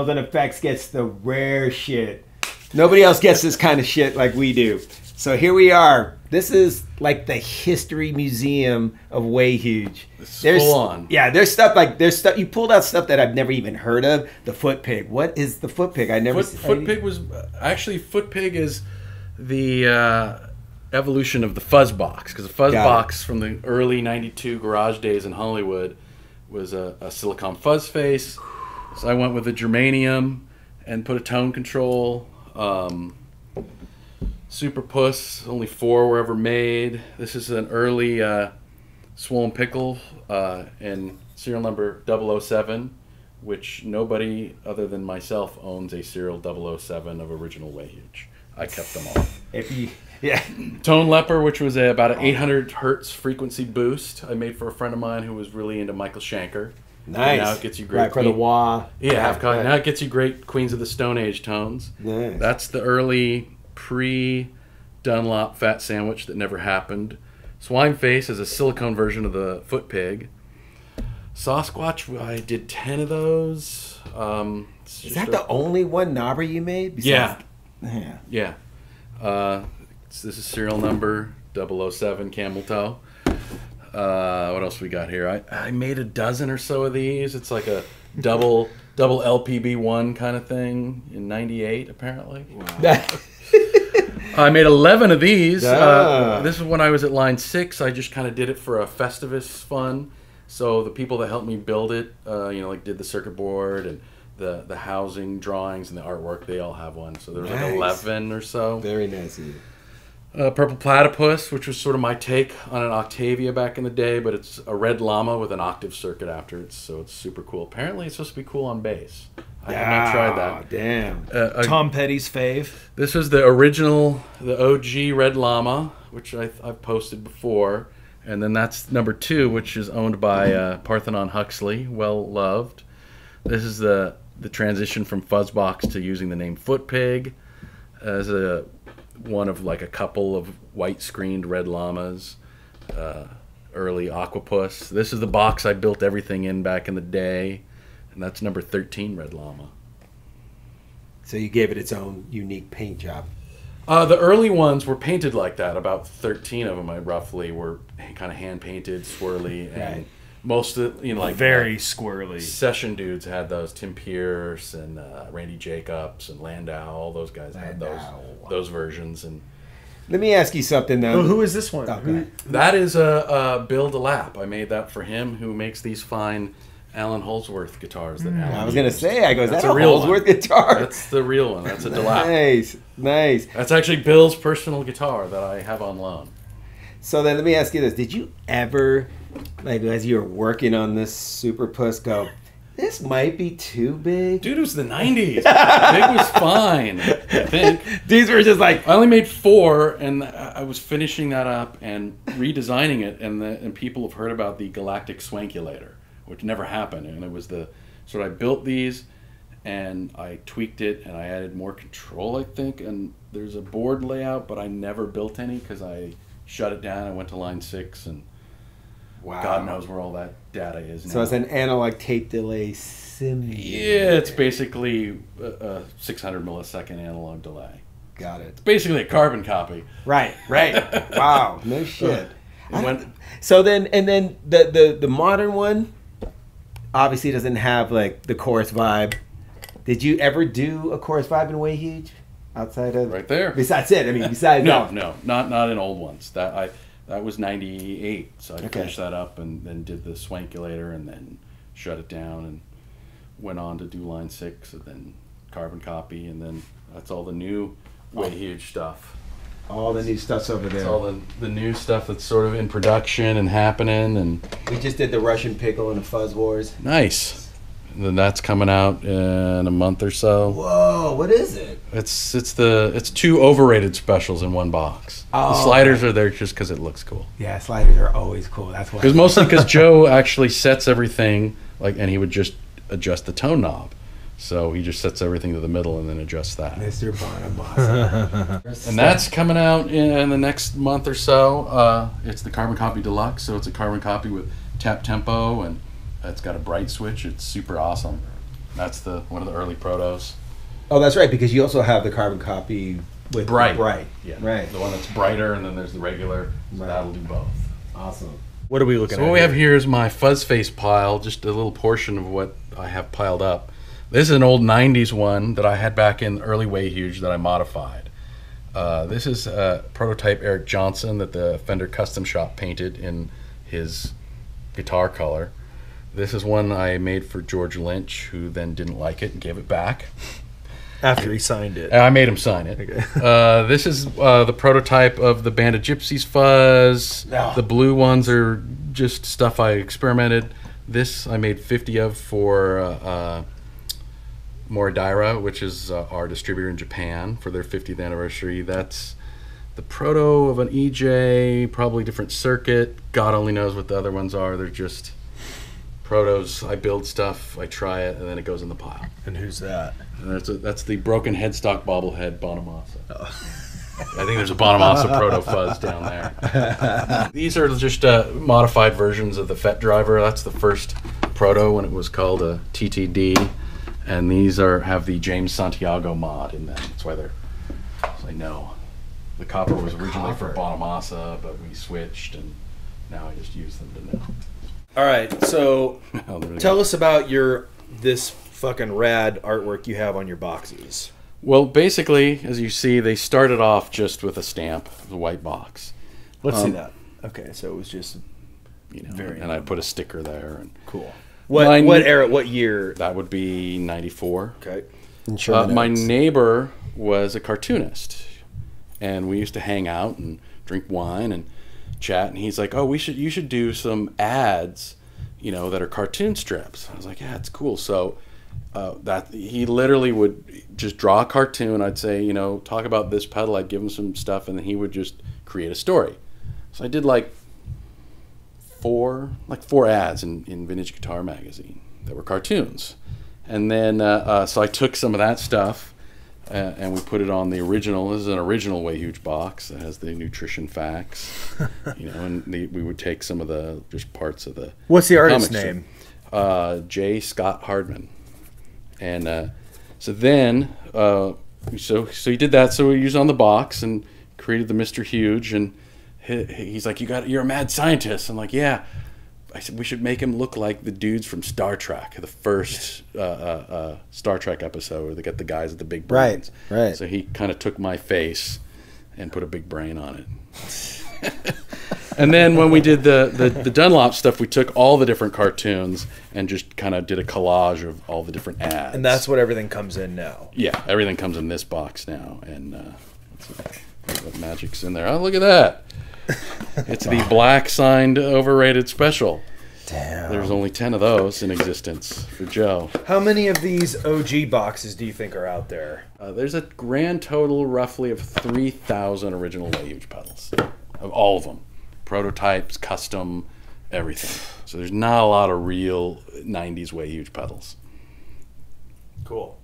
Channels and Effects gets the rare shit. Nobody else gets this kind of shit like we do. So here we are. This is like the history museum of Way Huge. There's full on. Yeah, there's stuff. You pulled out stuff that I've never even heard of. The Foot Pig. What is the Foot Pig? Foot Pig was actually Foot Pig is the evolution of the fuzz box, because the fuzz box from the early '92 garage days in Hollywood was a silicon fuzz face. So I went with a germanium and put a tone control. Super Puss, only 4 were ever made. This is an early Swollen Pickle and serial number 007, which nobody other than myself owns a serial 007 of original Way Huge. I kept them all. Tone Leopard, which was about an 800 hertz frequency boost, I made for a friend of mine who was really into Michael Schenker. Nice. And now it gets you great. Right, for the wah. Yeah, now it gets you great Queens of the Stone Age tones. Nice. That's the early pre-Dunlop fat sandwich that never happened. Swine Face is a silicone version of the Foot Pig. Sasquatch, I did 10 of those. Is that the only one knobber you made? Yeah. This is serial number 007 Camel Toe. What else we got here? I made a dozen or so of these. It's like a double LPB1 kind of thing in '98, apparently. Wow. I made 11 of these. This is when I was at line 6. I just kind of did it for a Festivus fun. So the people that helped me build it, like did the circuit board and the housing drawings and the artwork, they all have one. So there was like 11 or so. Very nice of you. Purple Platypus, which was sort of my take on an Octavia back in the day, but it's a red llama with an octave circuit after it, so it's super cool. Apparently it's supposed to be cool on bass. I have not tried that. Damn. Tom Petty's fave. This was the original, the OG red llama, which I've posted before, and then that's number 2, which is owned by Parthenon Huxley, well loved. This is the transition from Fuzzbox to using the name Foot Pig as one of like a couple of white screened red llamas, early Aquapus. This is the box I built everything in back in the day, and that's number 13 red llama. So you gave it its own unique paint job. The early ones were painted like that. About 13 of them, roughly, were kind of hand painted, swirly, and most of like very squirrely. Session dudes had those. Tim Pierce and Randy Jacobs and Landau. All those guys had those versions. And let me ask you something though. Oh, who is this one? That is Bill DeLapp. I made that for him, who makes these fine Alan Holdsworth guitars. I was gonna say, that's a real Holdsworth guitar. That's the real one. That's a DeLapp. Nice. That's actually Bill's personal guitar that I have on loan. So then, let me ask you this: did you ever, like, as you were working on this Super Puss, go, this might be too big? Dude, it was the 90s. Big was fine, I think. These were just like... I only made 4, and I was finishing that up and redesigning it, and people have heard about the Galactic Swankulator, which never happened. And it was I built these, and I tweaked it, and I added more control, I think. And there's a board layout, but I never built any because I shut it down. I went to line 6, and God knows where all that data is now. So it's an analog tape delay simulator. Yeah, it's basically a 600 millisecond analog delay. Got it. It's basically a carbon copy. Right. Wow, no shit. So then, and then the modern one obviously doesn't have like the chorus vibe. Did you ever do a chorus vibe in Way Huge? Outside of right there. Besides it, I mean, besides no, not in old ones. That was 98, so I finished that up and then did the Swankulator and then shut it down and went on to do line 6 and then carbon copy, and then that's all the new Way Huge stuff. All the new stuff's over there. It's all the new stuff that's sort of in production and happening. And we just did the Russian Pickle and the Fuzz Wars. Nice. And then that's coming out in a month or so. Whoa, what is it? It's 2 overrated specials in one box. The sliders are there just because it looks cool. Yeah, sliders are always cool. That's why. Because Joe actually sets everything and he would just adjust the tone knob. So he just sets everything to the middle and then adjusts that. Mr. Bonamassa. And that's coming out in the next month or so. It's the Carbon Copy Deluxe, so it's a carbon copy with tap tempo, and it's got a bright switch. It's super awesome. That's one of the early protos. Oh, that's right, because you also have the carbon copy with Bright. Bright. Yeah. Right. The one that's brighter, and then there's the regular. So Right. that'll do both. Awesome. What are we looking So at? what we have here is my fuzz face pile, just a little portion of what I have piled up. This is an old 90s one that I had back in early Way Huge that I modified. This is a prototype Eric Johnson that the Fender Custom Shop painted in his guitar color. This is one I made for George Lynch, who then didn't like it and gave it back. After he signed it. I made him sign it. Okay. This is the prototype of the Band of Gypsies fuzz. Oh. The blue ones are just stuff I experimented. This I made 50 of for Moridaira, which is our distributor in Japan for their 50th anniversary. That's the proto of an EJ, probably different circuit. God only knows what the other ones are. They're just protos. I build stuff, I try it, and then it goes in the pile. And who's that? And that's the broken headstock bobblehead Bonamassa. I think there's a Bonamassa proto fuzz down there. These are just modified versions of the FET driver. That's the first proto when it was called a TTD. And these have the James Santiago mod in them. That's why I know. The copper was originally for Bonamassa, but we switched, and now I just use them to know. All right, so Oh, there we tell go. us about this fucking rad artwork you have on your boxes. Well, basically, as you see, they started off just with a stamp, a white box. Let's see that. Okay, so it was just And I put a sticker there, and cool. What era? What year? that would be 94. Okay. My neighbor was a cartoonist, and we used to hang out and drink wine and chat. And he's like, "Oh, you should do some ads, that are cartoon strips." I was like, "Yeah, it's cool." So that he literally would just draw a cartoon. I'd say, talk about this pedal. I'd give him some stuff, and then he would just create a story. So I did like four ads in Vintage Guitar Magazine that were cartoons. And then, so I took some of that stuff and we put it on the original. This is an original Way Huge box that has the nutrition facts, and we would take some of the just parts of the. What's the artist comic name? J. Scott Hardman. And so then, so he did that. So we used it on the box and created the Mr. Huge. And he's like, you're a mad scientist. I'm like, yeah. I said we should make him look like the dudes from Star Trek, the first Star Trek episode where they got the guys with the big brains. Right. So he kind of took my face and put a big brain on it. And then when we did the Dunlop stuff, we took all the different cartoons and just kind of did a collage of all the different ads. And that's what everything comes in now. Yeah, everything comes in this box now. And let's see what magic's in there. Oh, look at that. It's the black signed overrated special. Damn. There's only 10 of those in existence for Joe. How many of these OG boxes do you think are out there? There's a grand total roughly of 3,000 original Way Huge pedals. Of all of them. Prototypes, custom, everything. So there's not a lot of real 90s Way Huge pedals. Cool.